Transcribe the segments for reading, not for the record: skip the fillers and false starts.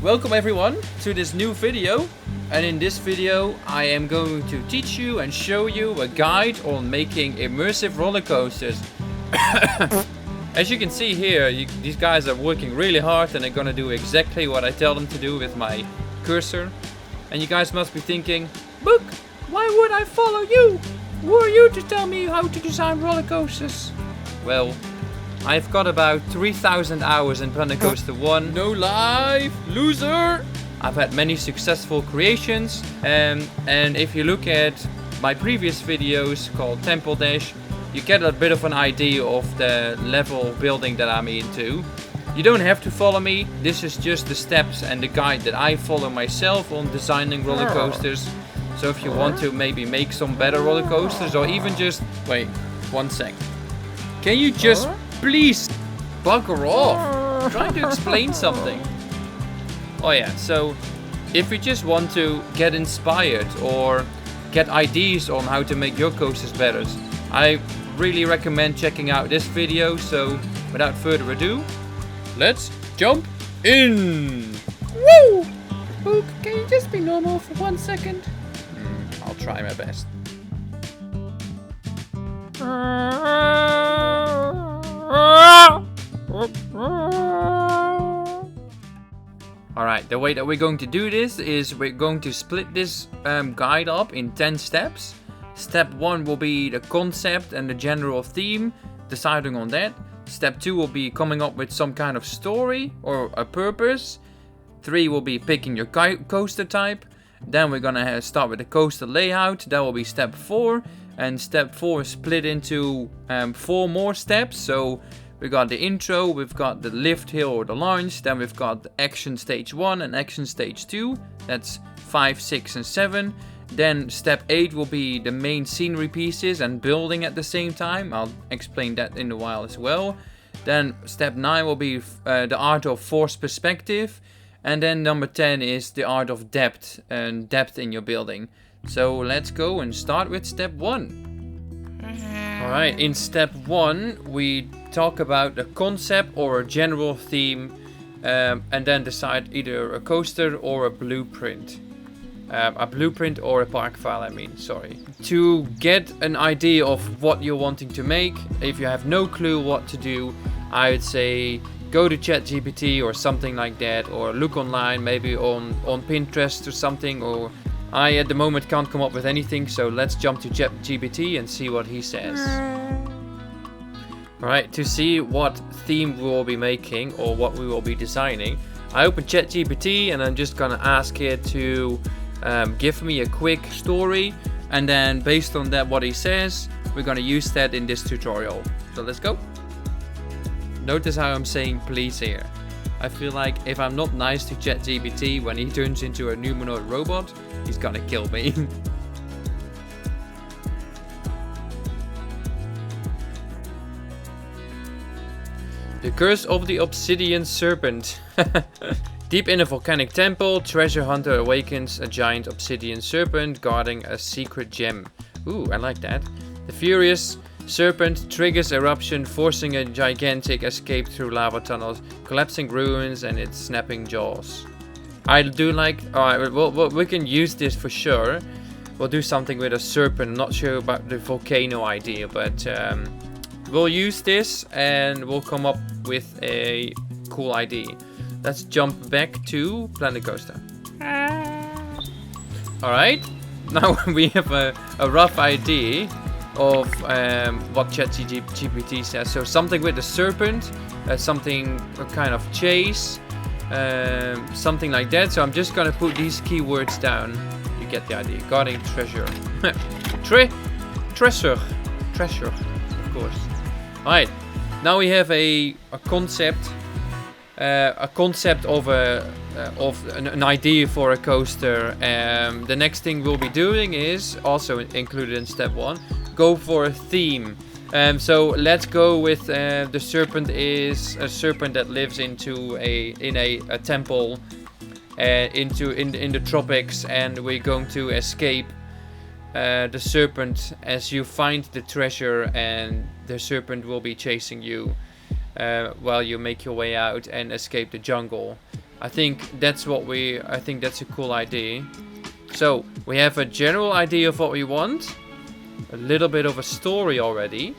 Welcome everyone to this new video, and in this video I am going to teach you and show you a guide on making immersive roller coasters. As you can see here, these guys are working really hard and they're gonna do exactly what I tell them to do with my cursor. And you guys must be thinking, Book, why would I follow you? Who are you to tell me how to design roller coasters? Well, I've got about 3,000 hours in Planet Coaster 1. No life, loser! I've had many successful creations, and if you look at my previous videos called Temple Dash, you get a bit of an idea of the level of building that I'm into. You don't have to follow me, this is just the steps and the guide that I follow myself on designing roller coasters. So if you want to maybe make some better roller coasters, or even just... Wait, 1 sec. Can you just... Please, bugger off. I'm trying to explain something. Oh yeah, so if you just want to get inspired or get ideas on how to make your coasters better, I really recommend checking out this video. So without further ado, let's jump in. Woo! Luke, can you just be normal for 1 second? I'll try my best. Alright, the way that we're going to do this is we're going to split this guide up in 10 steps. Step 1 will be the concept and the general theme, deciding on that. Step 2 will be coming up with some kind of story or a purpose. 3 will be picking your coaster type. Then we're gonna start with the coaster layout. That will be step 4. And step 4 is split into 4 more steps. So we got the intro, we've got the lift, hill or the launch, then we've got the action stage 1 and action stage 2. That's 5, 6 and 7. Then step 8 will be the main scenery pieces and building at the same time. I'll explain that in a while as well. Then step 9 will be the art of forced perspective. And then number 10 is the art of depth and depth in your building. So let's go and start with step 1. Alright, in step 1 we talk about a concept or a general theme, and then decide either a coaster or a blueprint. A blueprint or a park file, sorry. To get an idea of what you're wanting to make, if you have no clue what to do, I would say go to ChatGPT or something like that, or look online, maybe on Pinterest or something, or I at the moment can't come up with anything, so let's jump to ChatGPT and see what he says. Alright, to see what theme we will be making or what we will be designing, I open ChatGPT and I'm just gonna ask it to give me a quick story, and then based on that what he says, we're gonna use that in this tutorial. So let's go. Notice how I'm saying please here. I feel like if I'm not nice to ChatGPT when he turns into a humanoid robot, he's gonna kill me. The Curse of the Obsidian Serpent. Deep in a volcanic temple, treasure hunter awakens a giant obsidian serpent guarding a secret gem. Ooh, I like that. The furious serpent triggers eruption, forcing a gigantic escape through lava tunnels, collapsing ruins and its snapping jaws. I do like... Alright, well, we can use this for sure. We'll do something with a serpent. I'm not sure about the volcano idea, but we'll use this and we'll come up with a cool idea. Let's jump back to Planet Coaster. Alright, now we have a rough idea of what ChatGPT says. So something with the serpent, something a kind of chase, something like that. So I'm just gonna put these keywords down. You get the idea. Guarding treasure. Treasure, of course. Alright, now we have a concept of an idea for a coaster. The next thing we'll be doing is also included in step 1. Go for a theme. So let's go with the serpent is a serpent that lives in a temple in the tropics, and we're going to escape the serpent as you find the treasure, and the serpent will be chasing you while you make your way out and escape the jungle. I think that's a cool idea. So we have a general idea of what we want, a little bit of a story already,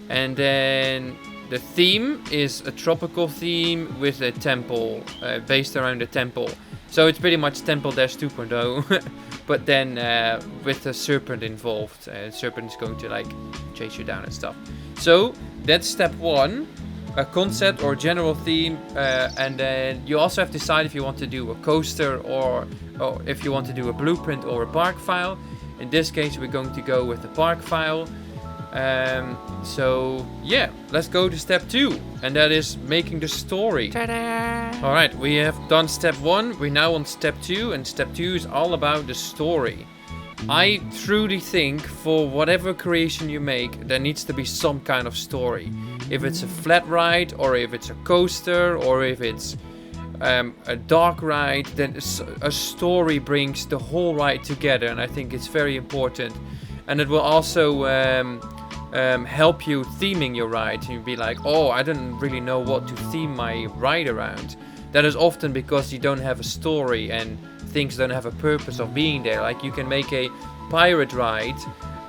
and then the theme is a tropical theme with a temple, based around a temple. So it's pretty much Temple Dash 2.0, but then with a serpent involved. Serpent is going to like chase you down and stuff. So that's step 1, a concept or general theme, and then you also have to decide if you want to do a coaster or if you want to do a blueprint or a park file. In this case, we're going to go with the park file. So yeah, let's go to step 2, and that is making the story. Ta-da! All right, we have done step 1. We're now on step 2, and step 2 is all about the story. I truly think for whatever creation you make, there needs to be some kind of story. If it's a flat ride, or if it's a coaster, or if it's a dark ride, then a story brings the whole ride together, and I think it's very important. And it will also help you theming your ride. You'll be like, oh, I don't really know what to theme my ride around. That is often because you don't have a story and things don't have a purpose of being there. Like you can make a pirate ride,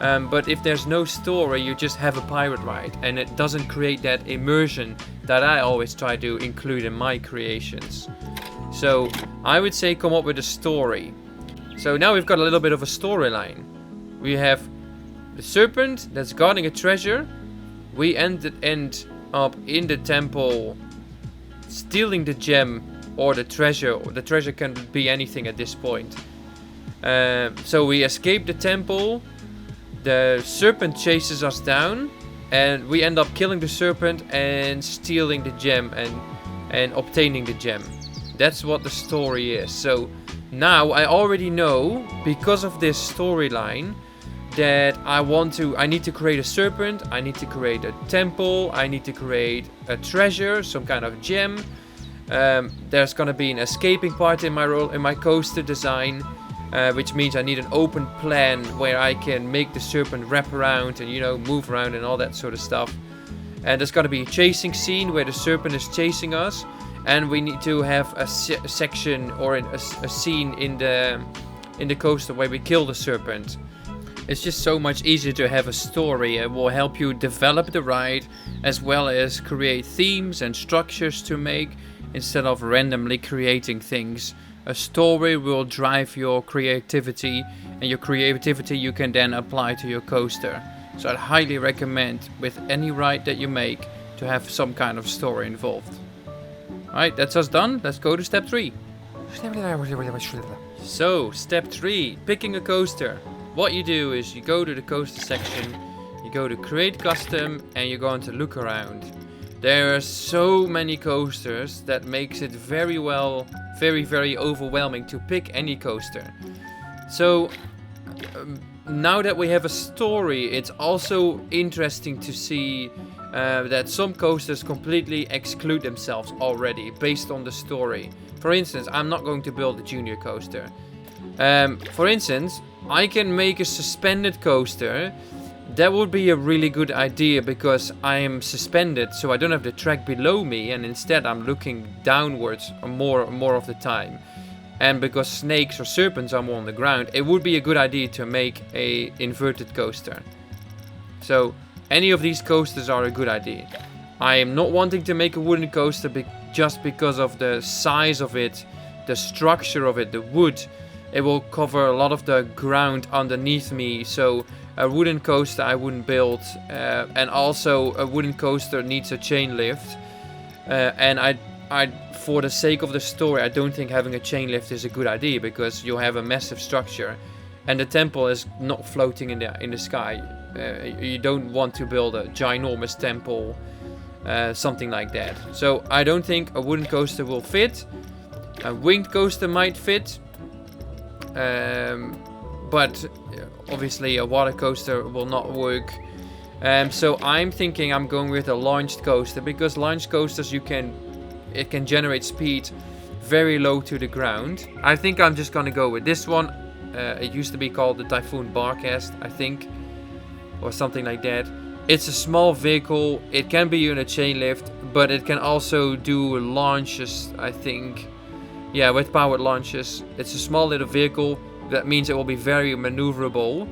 but if there's no story, you just have a pirate ride, and it doesn't create that immersion that I always try to include in my creations. So I would say come up with a story. So now we've got a little bit of a storyline. We have the serpent that's guarding a treasure. We end up in the temple stealing the gem or the treasure. The treasure can be anything at this point. So we escape the temple. The serpent chases us down, and we end up killing the serpent and stealing the gem and obtaining the gem. That's what the story is. So now I already know, because of this storyline, that I need to create a serpent, I need to create a temple, I need to create a treasure, some kind of gem. There's gonna be an escaping part in my coaster design, which means I need an open plan where I can make the serpent wrap around and, you know, move around and all that sort of stuff. And there's gonna be a chasing scene where the serpent is chasing us, and we need to have a section or a scene in the coaster where we kill the serpent. It's just so much easier to have a story. It will help you develop the ride as well as create themes and structures to make instead of randomly creating things. A story will drive your creativity, and your creativity you can then apply to your coaster. So I'd highly recommend with any ride that you make to have some kind of story involved. Alright, that's us done. Let's go to step 3. So, step 3, picking a coaster. What you do is you go to the coaster section, you go to create custom, and you're going to look around. There are so many coasters that makes it very overwhelming to pick any coaster. So now that we have a story, it's also interesting to see that some coasters completely exclude themselves already based on the story. For instance, I'm not going to build a junior coaster. For instance, I can make a suspended coaster. That would be a really good idea because I am suspended, so I don't have the track below me, and instead I'm looking downwards more of the time. And because snakes or serpents are more on the ground, it would be a good idea to make a inverted coaster. So any of these coasters are a good idea. I am not wanting to make a wooden coaster just because of the size of it, the structure of it, the wood. It will cover a lot of the ground underneath me, so a wooden coaster I wouldn't build. And also a wooden coaster needs a chain lift. And for the sake of the story, I don't think having a chain lift is a good idea because you'll have a massive structure. And the temple is not floating in the sky. You don't want to build a ginormous temple, something like that. So I don't think a wooden coaster will fit. A winged coaster might fit. But obviously a water coaster will not work. So I'm thinking I'm going with a launched coaster because launched coasters it can generate speed very low to the ground. I think I'm just gonna go with this one. It used to be called the Typhoon Barcast, I think, or something like that. It's a small vehicle. It can be in a chain lift, but it can also do launches, I think. Yeah, with powered launches. It's a small little vehicle. That means it will be very maneuverable.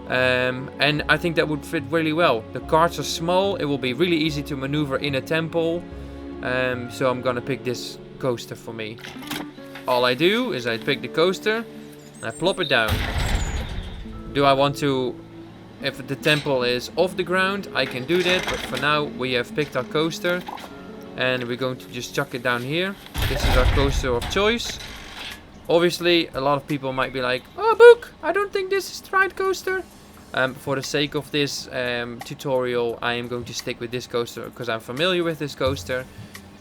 And I think that would fit really well. The carts are small. It will be really easy to maneuver in a temple. So I'm gonna pick this coaster for me. All I do is I pick the coaster and I plop it down. Do I want to... If the temple is off the ground, I can do that. But for now, we have picked our coaster. And we're going to just chuck it down here. This is our coaster of choice. Obviously, a lot of people might be like, oh, Book, I don't think this is the right coaster. For the sake of this tutorial, I am going to stick with this coaster because I'm familiar with this coaster.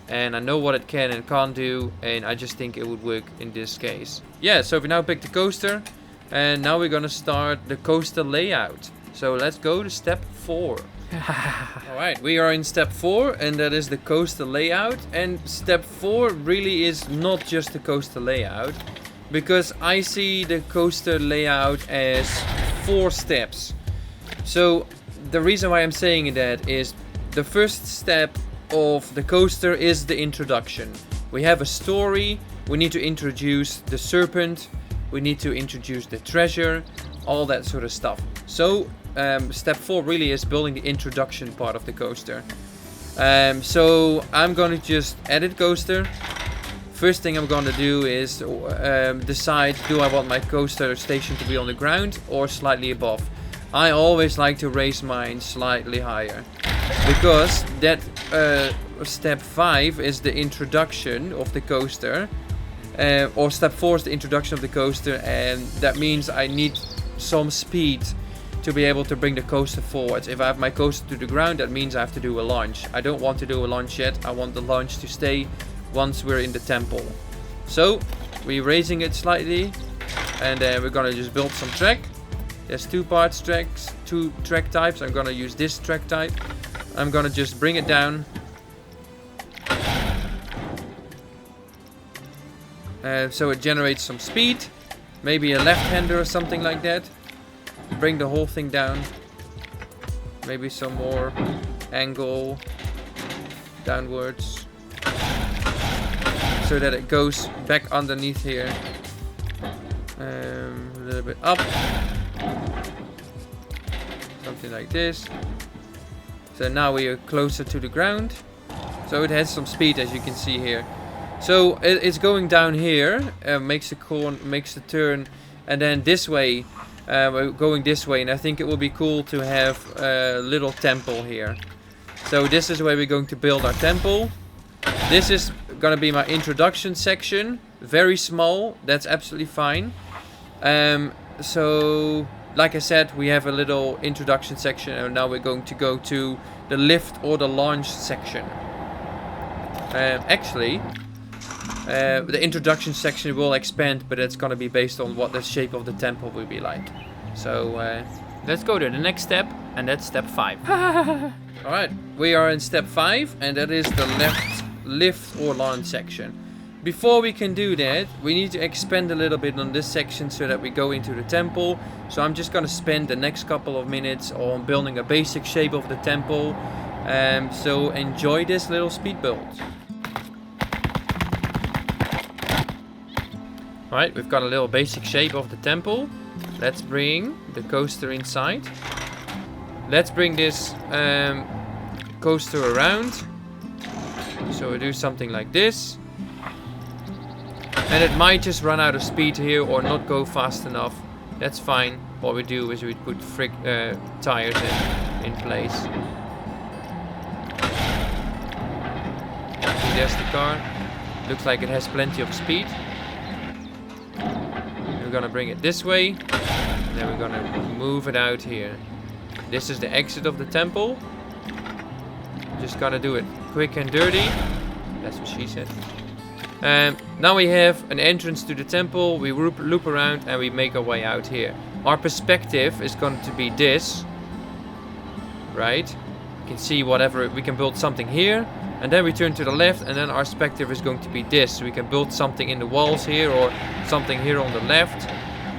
And I know what it can and can't do. And I just think it would work in this case. Yeah, so we now picked the coaster. And now we're going to start the coaster layout. So let's go to step 4. Alright, we are in step 4 and that is the coaster layout. And step 4 really is not just the coaster layout. Because I see the coaster layout as 4 steps. So the reason why I'm saying that is the first step of the coaster is the introduction. We have a story, we need to introduce the serpent, we need to introduce the treasure, all that sort of stuff. So step 4 really is building the introduction part of the coaster. So I'm going to just edit coaster. First thing I'm going to do is decide, do I want my coaster station to be on the ground or slightly above. I always like to raise mine slightly higher. Because that step 5 is the introduction of the coaster. Or step 4 is the introduction of the coaster, and that means I need some speed to be able to bring the coaster forward. If I have my coaster to the ground, that means I have to do a launch. I don't want to do a launch yet. I want the launch to stay once we're in the temple. So we're raising it slightly, and then we're gonna just build some track. There's two track types. I'm gonna use this track type. I'm gonna just bring it down. So it generates some speed. Maybe a left-hander or something like that. Bring the whole thing down. Maybe some more angle downwards. So that it goes back underneath here. A little bit up. Something like this. So now we are closer to the ground. So it has some speed, as you can see here. So it's going down here, makes the turn, and then this way, we're going this way, and I think it will be cool to have a little temple here. So this is where we're going to build our temple. This is gonna be my introduction section, very small, that's absolutely fine. So like I said, we have a little introduction section, and now we're going to go to the lift or the launch section. Actually, the introduction section will expand, but it's gonna be based on what the shape of the temple will be like. So let's go to the next step, and that's step 5. Alright, we are in step 5, and that is the left lift or launch section. Before we can do that, we need to expand a little bit on this section so that we go into the temple. So I'm just gonna spend the next couple of minutes on building a basic shape of the temple. So enjoy this little speed build. Alright, we've got a little basic shape of the temple. Let's bring the coaster inside. Let's bring this coaster around. So we do something like this. And it might just run out of speed here or not go fast enough. That's fine. What we do is we put tires in place. See, there's the car. Looks like it has plenty of speed. We're gonna bring it this way, and then we're gonna move it out here. This is the exit of the temple. Just gonna do it quick and dirty. That's what she said. Now we have an entrance to the temple. We loop around and we make our way out here. Our perspective is going to be this, right? You can see whatever, we can build something here, and then we turn to the left, and then our perspective is going to be this. We can build something in the walls here or something here on the left,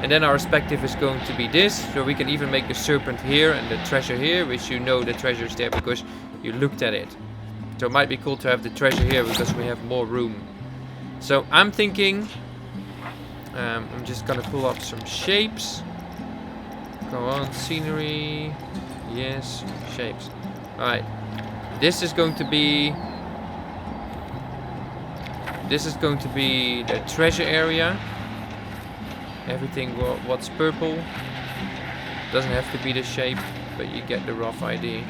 and then our perspective is going to be this. So we can even make the serpent here and the treasure here, which you know the treasure is there because you looked at it. So it might be cool to have the treasure here because we have more room. So I'm thinking, I'm just gonna pull up some shapes. Go on, scenery. Yes, shapes. Alright. This is going to be the treasure area. Everything what's purple. Doesn't have to be the shape, but you get the rough idea.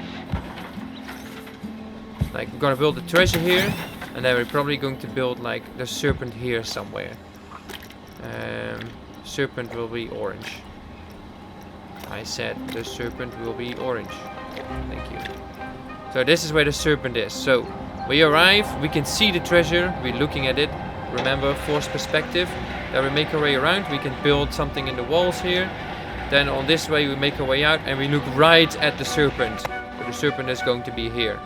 Like, we're gonna build the treasure here, and then we're probably going to build like the serpent here somewhere. Serpent will be orange. I said the serpent will be orange. Thank you. So this is where the serpent is. So we arrive, we can see the treasure, we're looking at it. Remember, forced perspective. Then we make our way around, we can build something in the walls here. Then on this way we make our way out and we look right at the serpent. So the serpent is going to be here.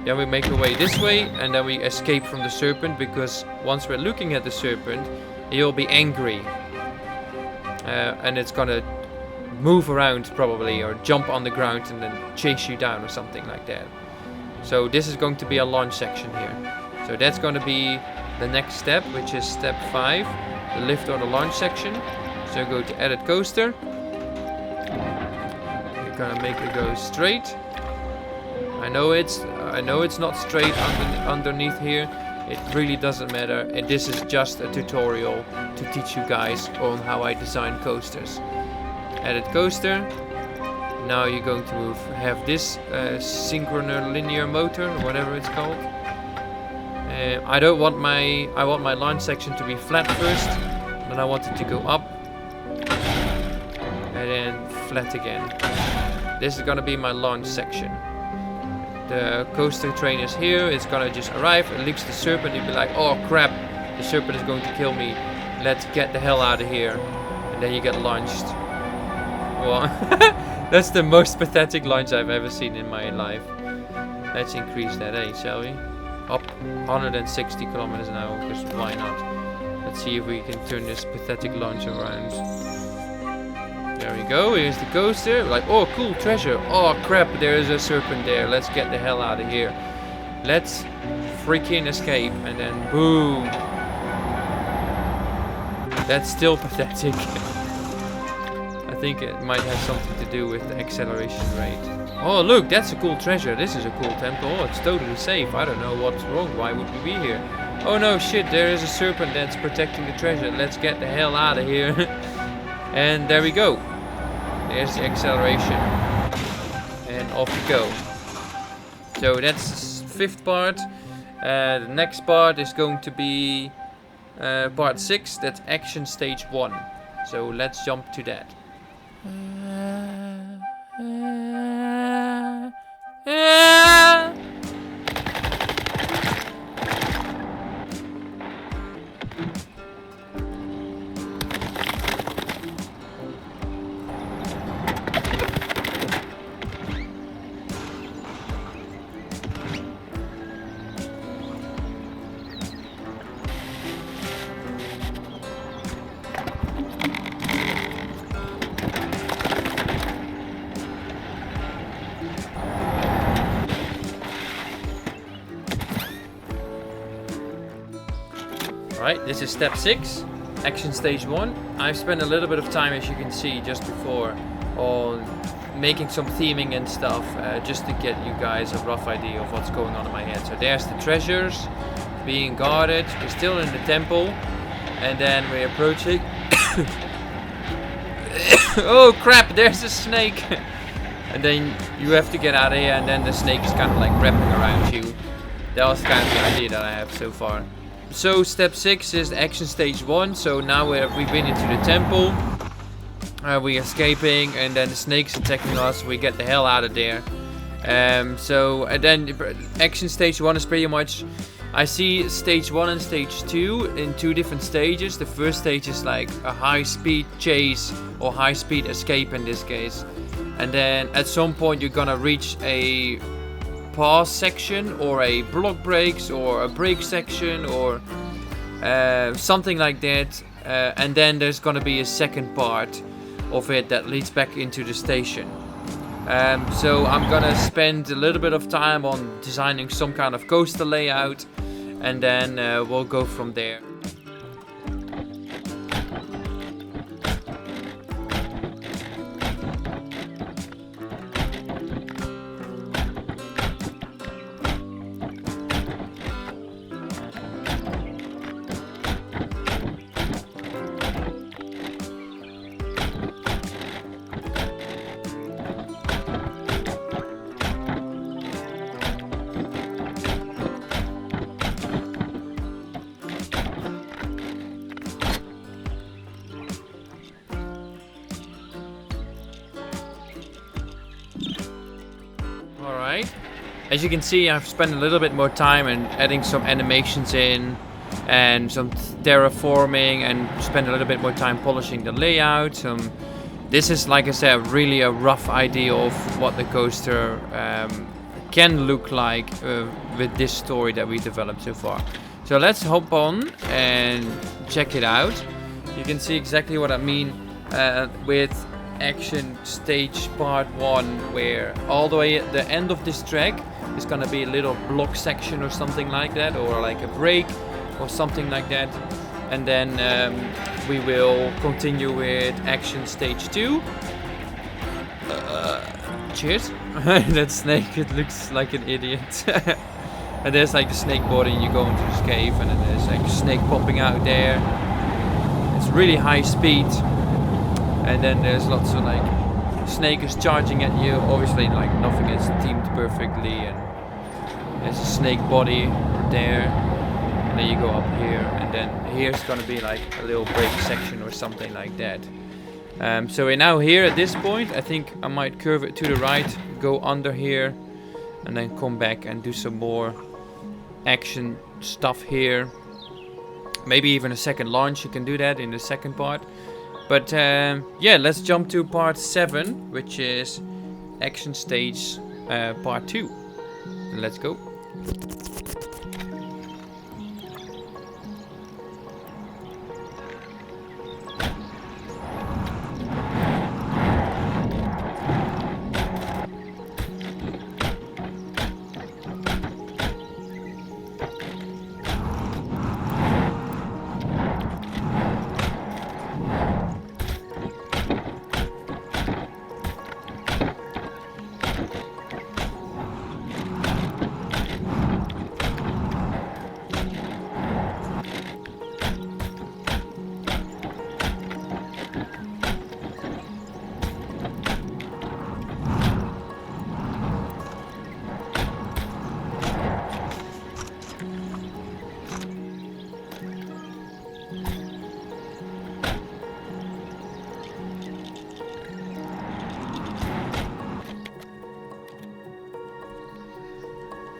Then we make our way this way and then we escape from the serpent, because once we're looking at the serpent, he'll be angry. And it's gonna move around probably, or jump on the ground and then chase you down or something like that. So this is going to be a launch section here. So that's going to be the next step, which is step 5, the lift or the launch section. So go to edit coaster. You're gonna make it go straight. I know it's not straight underneath here. It really doesn't matter, and this is just a tutorial to teach you guys on how I design coasters. Edit coaster. Now you're going to have this synchronous linear motor, or whatever it's called. I want my launch section to be flat first, then I want it to go up, and then flat again. This is gonna be my launch section. The coaster train is here. It's gonna just arrive. It licks the serpent. You'll be like, oh crap, the serpent is going to kill me. Let's get the hell out of here. And then you get launched. Well, that's the most pathetic launch I've ever seen in my life. Let's increase that, shall we? Up 160 kilometers an hour, because why not? Let's see if we can turn this pathetic launch around. There we go, here's the coaster. Like, oh cool, treasure. Oh crap, there is a serpent there. Let's get the hell out of here. Let's freaking escape. And then boom. That's still pathetic. I think it might have something to do with the acceleration rate. Oh look, that's a cool treasure. This is a cool temple. Oh, it's totally safe. I don't know what's wrong. Why would we be here? Oh no, shit, there is a serpent that's protecting the treasure. Let's get the hell out of here. And there we go. There's the acceleration. And off we go. So that's the 5th part. The next part is going to be part 6. That's action stage 1. So let's jump to that. Alright, this is step 6, action stage 1. I've spent a little bit of time, as you can see, just before on making some theming and stuff, just to get you guys a rough idea of what's going on in my head. So there's the treasures being guarded. We're still in the temple, and then we're approaching. Oh crap, there's a snake. And then you have to get out of here, and then the snake is kind of like wrapping around you. That was kind of the idea that I have so far. So step 6 is action stage 1. So now we've been into the temple. We're escaping, and then the snake's attacking us. We get the hell out of there. And then action stage 1 is pretty much, I see stage 1 and stage 2 in 2 different stages. The first stage is like a high speed chase or high speed escape in this case. And then at some point you're gonna reach a pause section or a block breaks or a break section or something like that, and then there's gonna be a second part of it that leads back into the station. So I'm gonna spend a little bit of time on designing some kind of coaster layout, and then we'll go from there. as you can see, I've spent a little bit more time and adding some animations in and some terraforming, and spend a little bit more time polishing the layout. This is, like I said, really a rough idea of what the coaster can look like with this story that we developed so far. So let's hop on and check it out. You can see exactly what I mean with Action Stage Part 1, where all the way at the end of this track is gonna be a little block section or something like that, or like a break or something like that. And then we will continue with Action Stage 2. Cheers. That snake, it looks like an idiot. And there's like the snake body, and you go into this cave, and then there's like a snake popping out there. It's really high speed. And then there's lots of like snakes charging at you. Obviously, like nothing is themed perfectly, and there's a snake body there. And then you go up here, and then here's gonna be like a little break section or something like that. So we're now here at this point. I think I might curve it to the right, go under here, and then come back and do some more action stuff here. Maybe even a second launch, you can do that in the second part. But yeah, let's jump to part 7, which is Action Stage part 2. Let's go.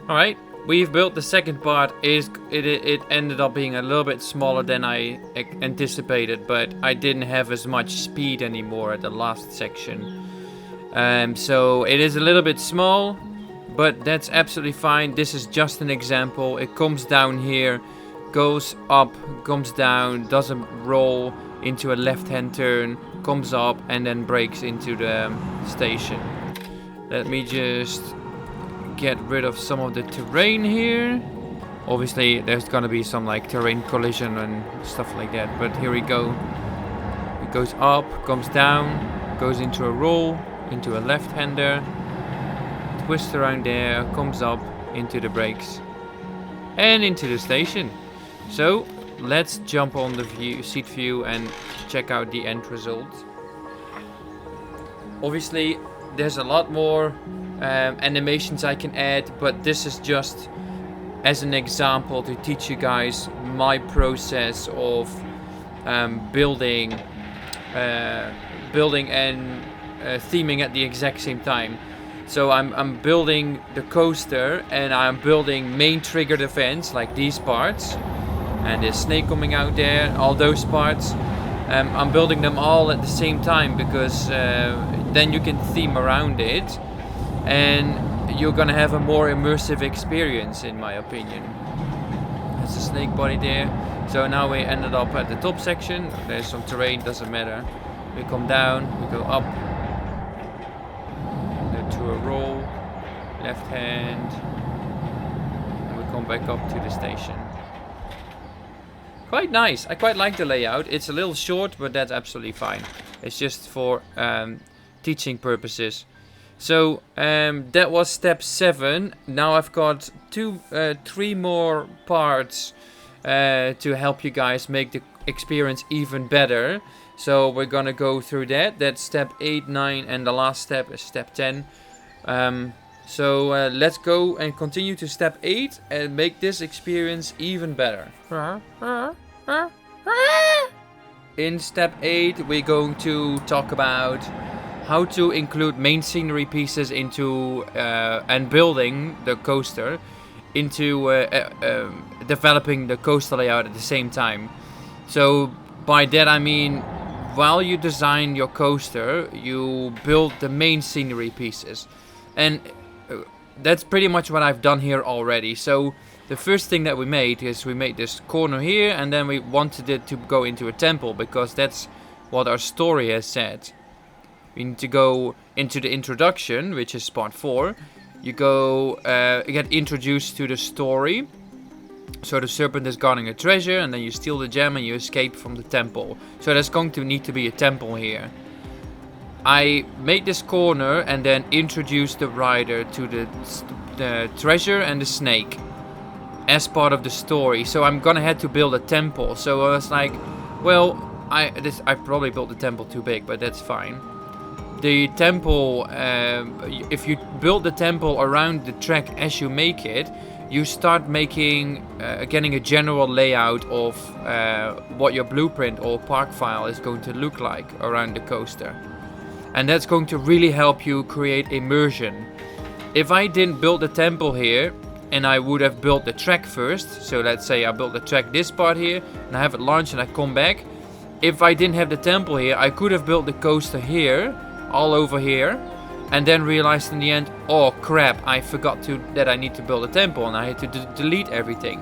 Alright, we've built the second part. It ended up being a little bit smaller than I anticipated, but I didn't have as much speed anymore at the last section. So it is a little bit small, but that's absolutely fine. This is just an example. It comes down here, goes up, comes down, doesn't roll into a left-hand turn, comes up, and then breaks into the station. Let me just get rid of some of the terrain here. Obviously there's gonna be some like terrain collision and stuff like that, but here we go. It goes up, comes down, goes into a roll, into a left-hander, twist around there, comes up into the brakes and into the station. So let's jump on the seat view and check out the end result. Obviously there's a lot more animations I can add, but this is just as an example to teach you guys my process of building and theming at the exact same time. So I'm building the coaster, and I'm building main triggered events like these parts, and there's snake coming out there, all those parts. I'm building them all at the same time, because then you can theme around it, and you're gonna have a more immersive experience, in my opinion. There's a snake body there. So now we ended up at the top section. There's some terrain, doesn't matter. We come down, we go up, then to a roll, left hand, and we come back up to the station. Quite nice. I quite like the layout. It's a little short, but that's absolutely fine. It's just for teaching purposes. So that was step 7. Now I've got 3 more parts to help you guys make the experience even better. So we're gonna go through that. That's step 8, 9, and the last step is step 10. So let's go and continue to step 8 and make this experience even better. In step 8, we're going to talk about how to include main scenery pieces into and building the coaster into developing the coaster layout at the same time. So by that I mean, while you design your coaster, you build the main scenery pieces, and that's pretty much what I've done here already. So the first thing that we made is we made this corner here, and then we wanted it to go into a temple because that's what our story has said. We need to go into the introduction, which is part 4. You go get introduced to the story. So the serpent is guarding a treasure, and then you steal the gem and you escape from the temple. So there's going to need to be a temple here. I made this corner and then introduced the rider to the treasure and the snake as part of the story. So I'm gonna have to build a temple. So I was like, well, I probably built the temple too big, but that's fine. The temple, if you build the temple around the track as you make it, you start making, getting a general layout of what your blueprint or park file is going to look like around the coaster. And that's going to really help you create immersion. If I didn't build the temple here, and I would have built the track first, so let's say I built the track this part here, and I have it launched and I come back. If I didn't have the temple here, I could have built the coaster here, all over here, and then realized in the end, oh crap, I forgot that I need to build a temple, and I had to delete everything.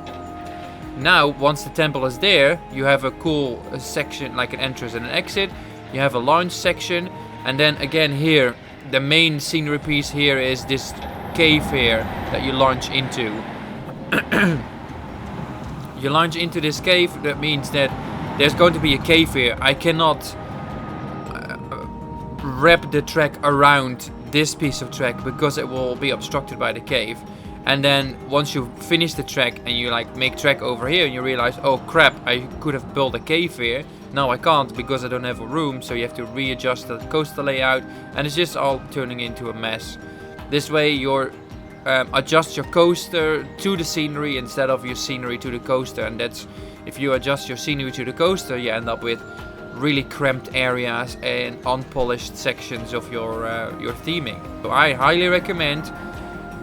Now, once the temple is there, you have a cool section, like an entrance and an exit. You have a launch section, and then again here, the main scenery piece here is this cave here that you launch into. You launch into this cave, that means that there's going to be a cave here. I cannot wrap the track around this piece of track because it will be obstructed by the cave. And then once you finish the track and you like make track over here, and you realize, oh crap, I could have built a cave here. Now I can't because I don't have a room, so you have to readjust the coaster layout, and it's just all turning into a mess. This way you adjust your coaster to the scenery instead of your scenery to the coaster, and that's, if you adjust your scenery to the coaster, you end up with really cramped areas and unpolished sections of your theming. So I highly recommend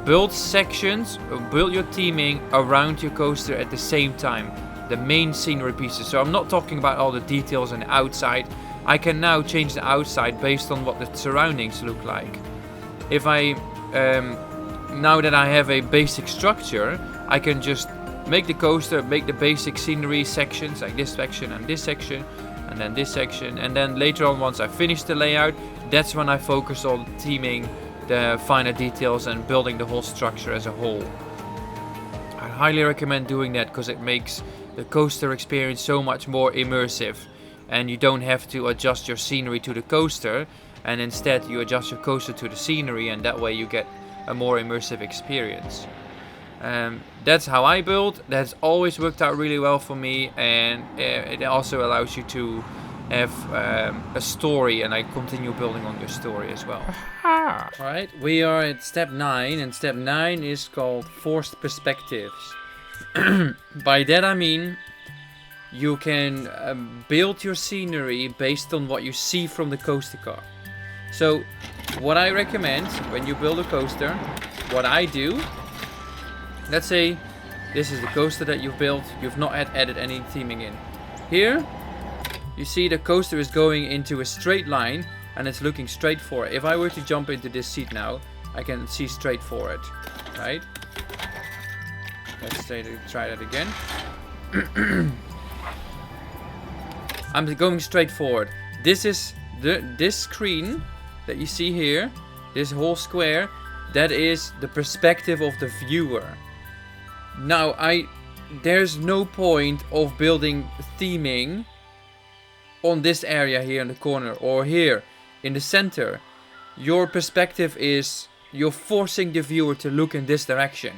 build sections, build your theming around your coaster at the same time. The main scenery pieces. So I'm not talking about all the details on the outside. I can now change the outside based on what the surroundings look like. If I, now that I have a basic structure, I can just make the coaster, make the basic scenery sections, like this section and this section, and then this section, and then later on, once I finish the layout, that's when I focus on theming the finer details and building the whole structure as a whole. I highly recommend doing that because it makes the coaster experience so much more immersive, and you don't have to adjust your scenery to the coaster, and instead you adjust your coaster to the scenery, and that way you get a more immersive experience. That's how I build. That's always worked out really well for me, and it also allows you to have a story, and I continue building on your story as well. Alright, we are at step 9, and step 9 is called forced perspectives. By that I mean you can build your scenery based on what you see from the coaster car. So what I recommend when you build a coaster, what I do, let's say this is the coaster that you've built, you've not added any theming in. Here you see the coaster is going into a straight line and it's looking straight for it. If I were to jump into this seat now, I can see straight for it, right? Let's try that again. I'm going straight forward. This is this screen that you see here, this whole square, that is the perspective of the viewer. Now there's no point of building theming on this area here in the corner or here in the center. Your perspective is, you're forcing the viewer to look in this direction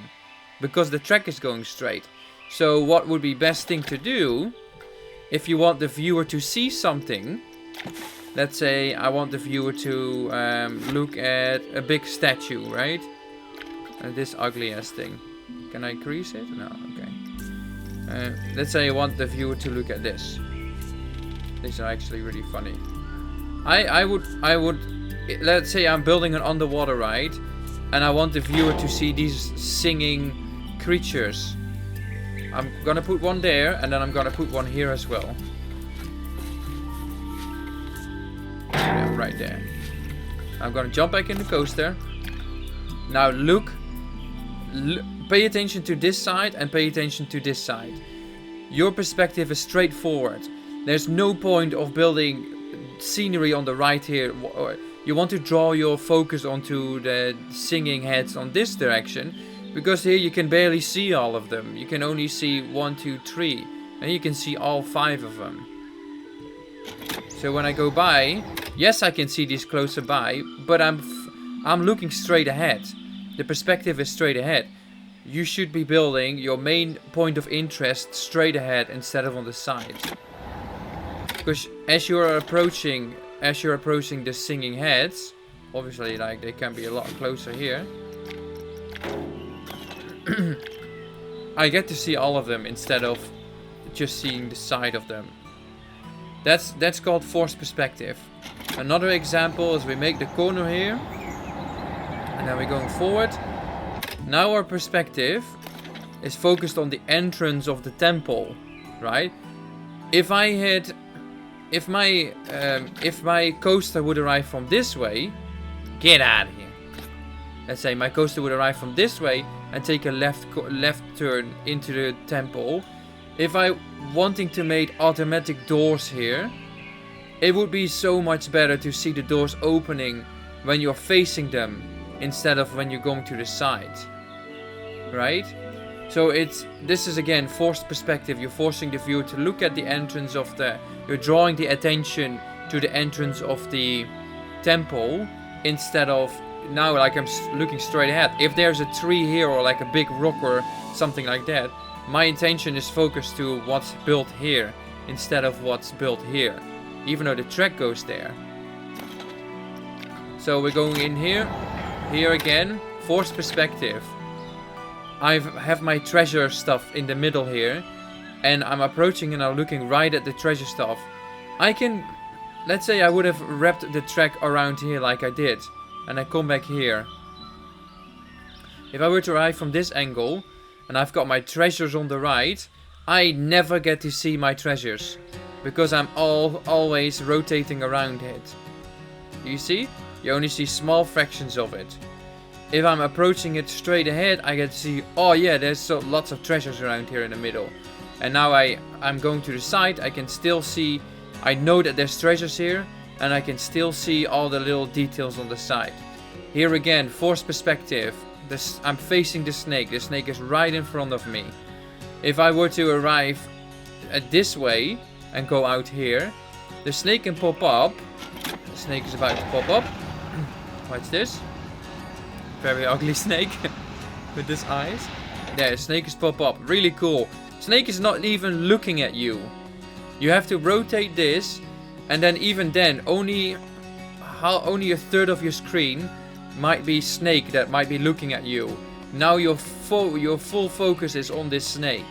because the track is going straight. So what would be best thing to do if you want the viewer to see something? Let's say I want the viewer to look at a big statue, right? This ugly ass thing. Can I increase it? No, okay. Let's say I want the viewer to look at this. These are actually really funny. I would, let's say I'm building an underwater ride, and I want the viewer to see these singing creatures. I'm gonna put one there, and then I'm gonna put one here as well. Yeah, right there. I'm gonna jump back in the coaster. Now look, pay attention to this side and pay attention to this side. Your perspective is straightforward. There's no point of building scenery on the right here. You want to draw your focus onto the singing heads on this direction, because here you can barely see all of them. You can only see 1, 2, 3, and you can see all 5 of them. So when I go by, yes, I can see these closer by, but I'm looking straight ahead. The perspective is straight ahead. You should be building your main point of interest straight ahead instead of on the side. Because as you're approaching the singing heads, obviously like they can be a lot closer here. I get to see all of them instead of just seeing the side of them. That's called forced perspective. Another example is we make the corner here, and then we're going forward. Now our perspective is focused on the entrance of the temple, right? If my coaster would arrive from this way, get out of here. Let's say my coaster would arrive from this way and take a left turn into the temple. If I wanting to make automatic doors here, it would be so much better to see the doors opening when you're facing them instead of when you're going to the side, right? So this is again forced perspective. You're forcing the viewer to look at the entrance of you're drawing the attention to the entrance of the temple instead of now like I'm looking straight ahead. If there's a tree here or like a big rock or something like that, my attention is focused to what's built here instead of what's built here, even though the track goes there. So we're going in here again, forced perspective. I have my treasure stuff in the middle here, and I'm approaching and I'm looking right at the treasure stuff. I can, let's say I would have wrapped the track around here like I did, and I come back here. If I were to arrive from this angle, and I've got my treasures on the right, I never get to see my treasures, because I'm always rotating around it. You see? You only see small fractions of it. If I'm approaching it straight ahead, I get to see, oh yeah, there's lots of treasures around here in the middle. And now I'm going to the side, I can still see, I know that there's treasures here, and I can still see all the little details on the side. Here again, forced perspective. I'm facing the snake is right in front of me. If I were to arrive this way and go out here, the snake can pop up. The snake is about to pop up. Watch this. Very ugly snake with his eyes. There, snake is pop up. Really cool. Snake is not even looking at you. You have to rotate this, and then even then, only a third of your screen might be snake that might be looking at you. Now your full focus is on this snake.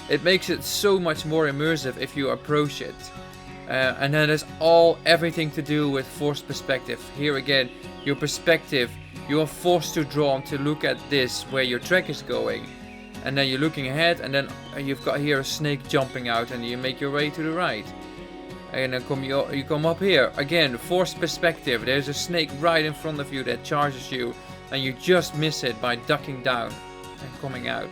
It makes it so much more immersive if you approach it. And then there's everything to do with forced perspective. Here again, your perspective, you are forced to draw to look at this where your track is going. And then you're looking ahead, and then you've got here a snake jumping out, and you make your way to the right. And then you come up here. Again, forced perspective. There's a snake right in front of you that charges you, and you just miss it by ducking down and coming out.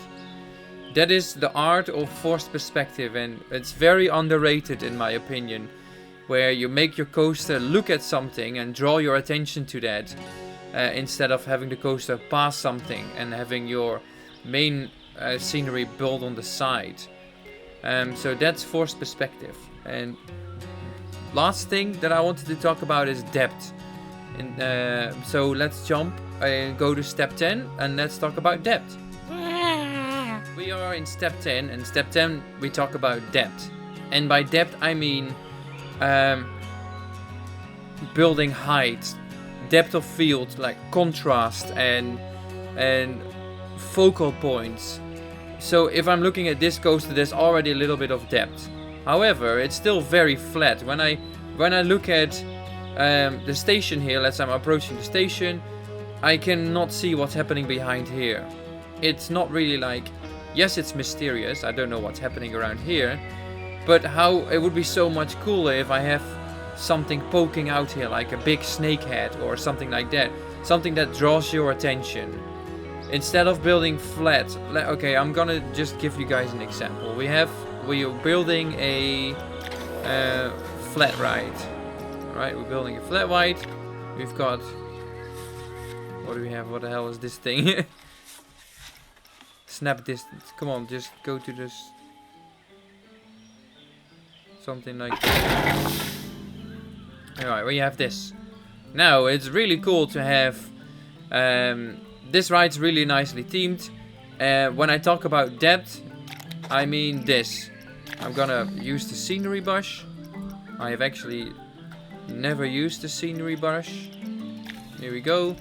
That is the art of forced perspective, and it's very underrated in my opinion, where you make your coaster look at something and draw your attention to that, instead of having the coaster pass something and having your main scenery built on the side. So that's forced perspective. And last thing that I wanted to talk about is depth. And so let's jump and go to step 10, and let's talk about depth. We are in step 10, and step 10 we talk about depth. And by depth I mean building height, depth of field, like contrast and focal points. So if I'm looking at this coaster, there's already a little bit of depth. However, it's still very flat. When I look at the station here, let's say I'm approaching the station, I cannot see what's happening behind here. It's not really like, yes, it's mysterious, I don't know what's happening around here, but how it would be so much cooler if I have something poking out here, like a big snake head or something like that. Something that draws your attention. Instead of building flat, okay, I'm gonna just give you guys an example. We are building a flat ride. Alright, we're building a flat ride. We've got, what do we have? What the hell is this thing? Snap distance. Come on, just go to this. Something like that. Alright, we have this. Now, it's really cool to have... this ride's really nicely themed. When I talk about depth, I mean this. I'm gonna use the scenery brush. I have actually never used the scenery brush. Here we go.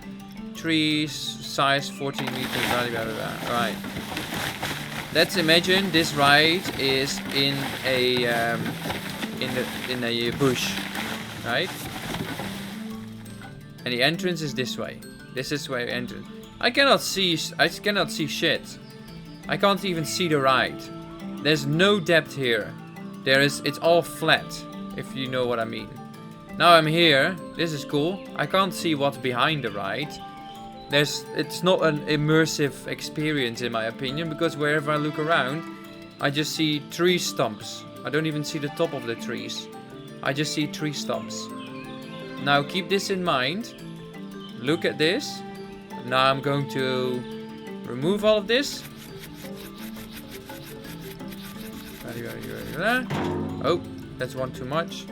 Trees, size 14 meters, blah, blah, blah, blah. Alright. Let's imagine this ride is in a bush, right? And the entrance is this way. This is where entrance. I cannot see shit. I can't even see the ride. There's no depth here. It's all flat, if you know what I mean. Now I'm here. This is cool. I can't see what's behind the ride. It's not an immersive experience in my opinion, because wherever I look around, I just see tree stumps. I don't even see the top of the trees. I just see tree stumps. Now keep this in mind. Look at this. Now I'm going to remove all of this. Oh, that's one too much.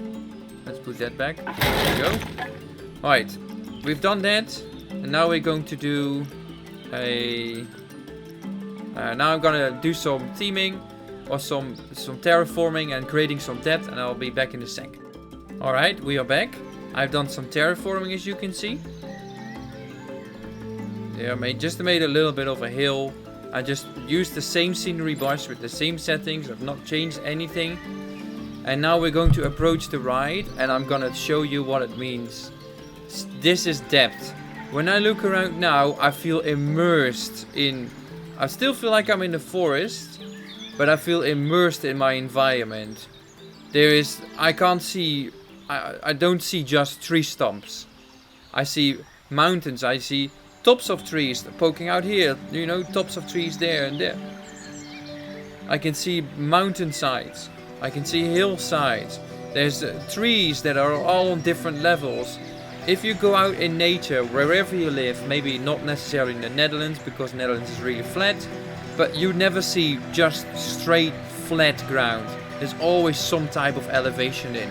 Let's put that back. There we go. Alright, we've done that. And now we're going to do a... now I'm gonna do some theming or some terraforming and creating some depth, and I'll be back in a sec. Alright, we are back. I've done some terraforming, as you can see. Yeah, just made a little bit of a hill. I just used the same scenery brush with the same settings. I've not changed anything. And now we're going to approach the ride, and I'm gonna show you what it means. This is depth. When I look around now, I feel immersed in... I still feel like I'm in the forest, but I feel immersed in my environment. I can't see... I don't see just tree stumps. I see mountains, I see tops of trees poking out here, you know, tops of trees there and there. I can see mountainsides, I can see hillsides. There's trees that are all on different levels. If you go out in nature, wherever you live, maybe not necessarily in the Netherlands, because Netherlands is really flat, but you never see just straight flat ground. There's always some type of elevation in.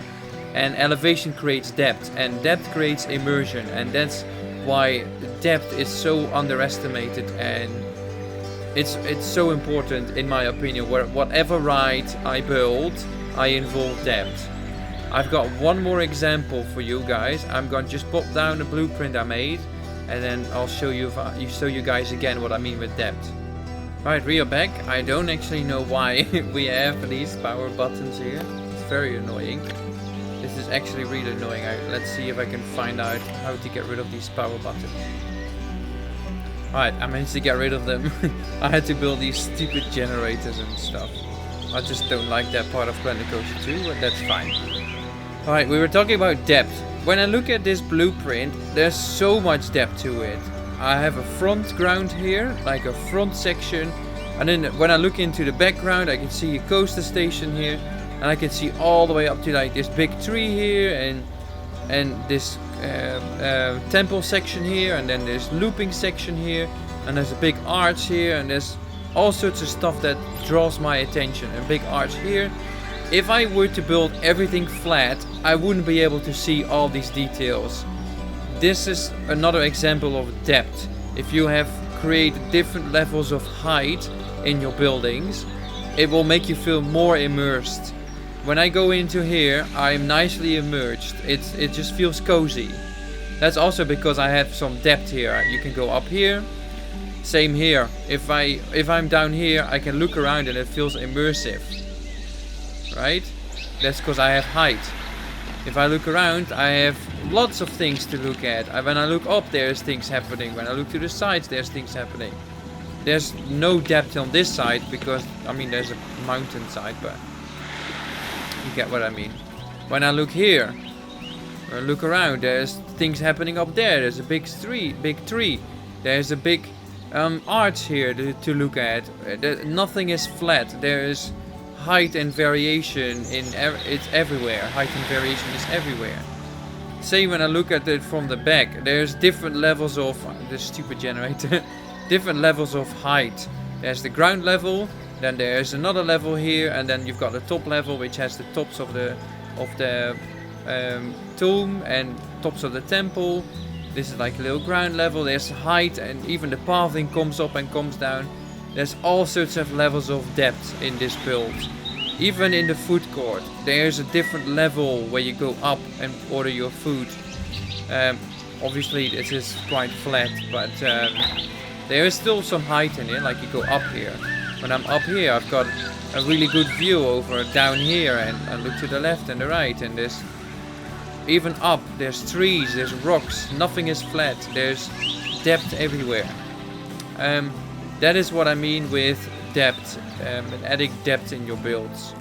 And elevation creates depth, and depth creates immersion, and that's why depth is so underestimated, and it's so important in my opinion. Whatever ride I build, I involve depth. I've got one more example for you guys. I'm going to just pop down the blueprint I made, and then I'll show you guys again what I mean with depth. Right, we are back. I don't actually know why we have these power buttons here. It's very annoying. This is actually really annoying. Let's see if I can find out how to get rid of these power buttons. Alright, I managed to get rid of them. I had to build these stupid generators and stuff. I just don't like that part of Planet Coaster 2, but that's fine. Alright, we were talking about depth. When I look at this blueprint, there's so much depth to it. I have a front ground here, like a front section. And then when I look into the background, I can see a coaster station here. And I can see all the way up to like this big tree here, and this temple section here, and then there's looping section here, and there's a big arch here, and there's all sorts of stuff that draws my attention. A big arch here. If I were to build everything flat, I wouldn't be able to see all these details. This is another example of depth. If you have created different levels of height in your buildings, it will make you feel more immersed. When I go into here, I'm nicely immersed. It just feels cozy. That's also because I have some depth here. You can go up here. Same here. If I'm down here, I can look around and it feels immersive. Right? That's because I have height. If I look around, I have lots of things to look at. When I look up, there's things happening. When I look to the sides, there's things happening. There's no depth on this side because, I mean, there's a mountain side, but you get what I mean. When I look here, or look around, there's things happening up there. There's a big tree. There's a big arch here to look at. Nothing is flat. There is height and variation it's everywhere. Height and variation is everywhere. Same when I look at it from the back. There's different levels of this stupid generator. Different levels of height. There's the ground level, then there's another level here, and then you've got the top level, which has the tops of the tomb and tops of the temple. This is like a little ground level. There's height, and even the pathing comes up and comes down. There's all sorts of levels of depth in this build. Even in the food court, there's a different level where you go up and order your food. Obviously this is quite flat, but there is still some height in it, like you go up here. When I'm up here, I've got a really good view over down here, and look to the left and the right, and there's even up, there's trees, there's rocks, nothing is flat, there's depth everywhere. That is what I mean with depth, and adding depth in your builds.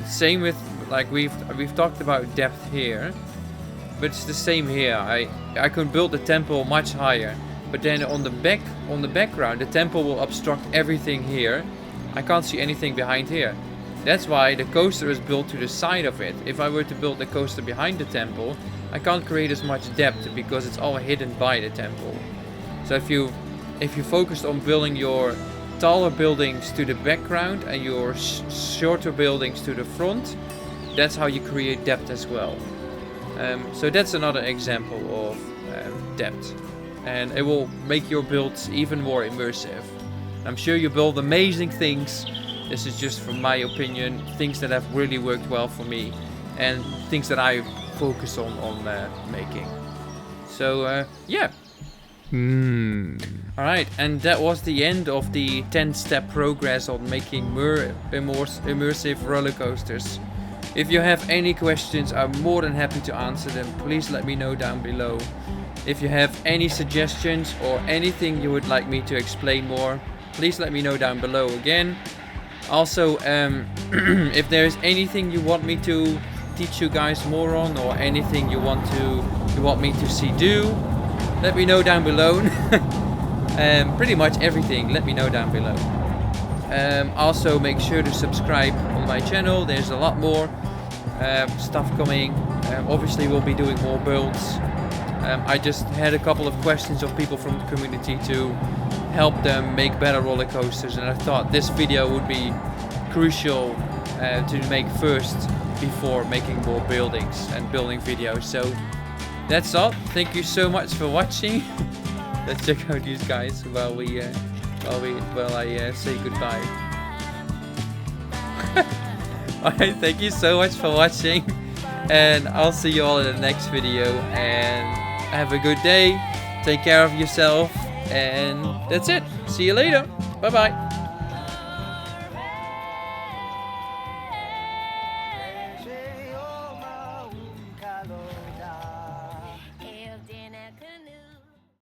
Same with, like we've talked about depth here, but it's the same here. I can build the temple much higher, but then on the background, the temple will obstruct everything here. I can't see anything behind here. That's why the coaster is built to the side of it. If I were to build the coaster behind the temple, I can't create as much depth because it's all hidden by the temple. So if you focused on building your taller buildings to the background and your shorter buildings to the front, that's how you create depth as well. So that's another example of depth, and it will make your builds even more immersive. I'm sure you build amazing things. This is just from my opinion, things that have really worked well for me and things that I focus on making. So yeah. Alright, and that was the end of the 10-step progress on making immersive roller coasters. If you have any questions, I'm more than happy to answer them. Please let me know down below. If you have any suggestions or anything you would like me to explain more, please let me know down below again. Also, if there's anything you want me to teach you guys more on, or anything you want me to see do, let me know down below. Pretty much everything, let me know down below. Also, make sure to subscribe on my channel. There's a lot more stuff coming. Obviously, we'll be doing more builds. I just had a couple of questions of people from the community to help them make better roller coasters, and I thought this video would be crucial to make first before making more buildings and building videos. So that's all. Thank you so much for watching. Let's check out these guys while I say goodbye. Alright, thank you so much for watching, and I'll see you all in the next video, and have a good day, take care of yourself, and that's it. See you later. Bye bye.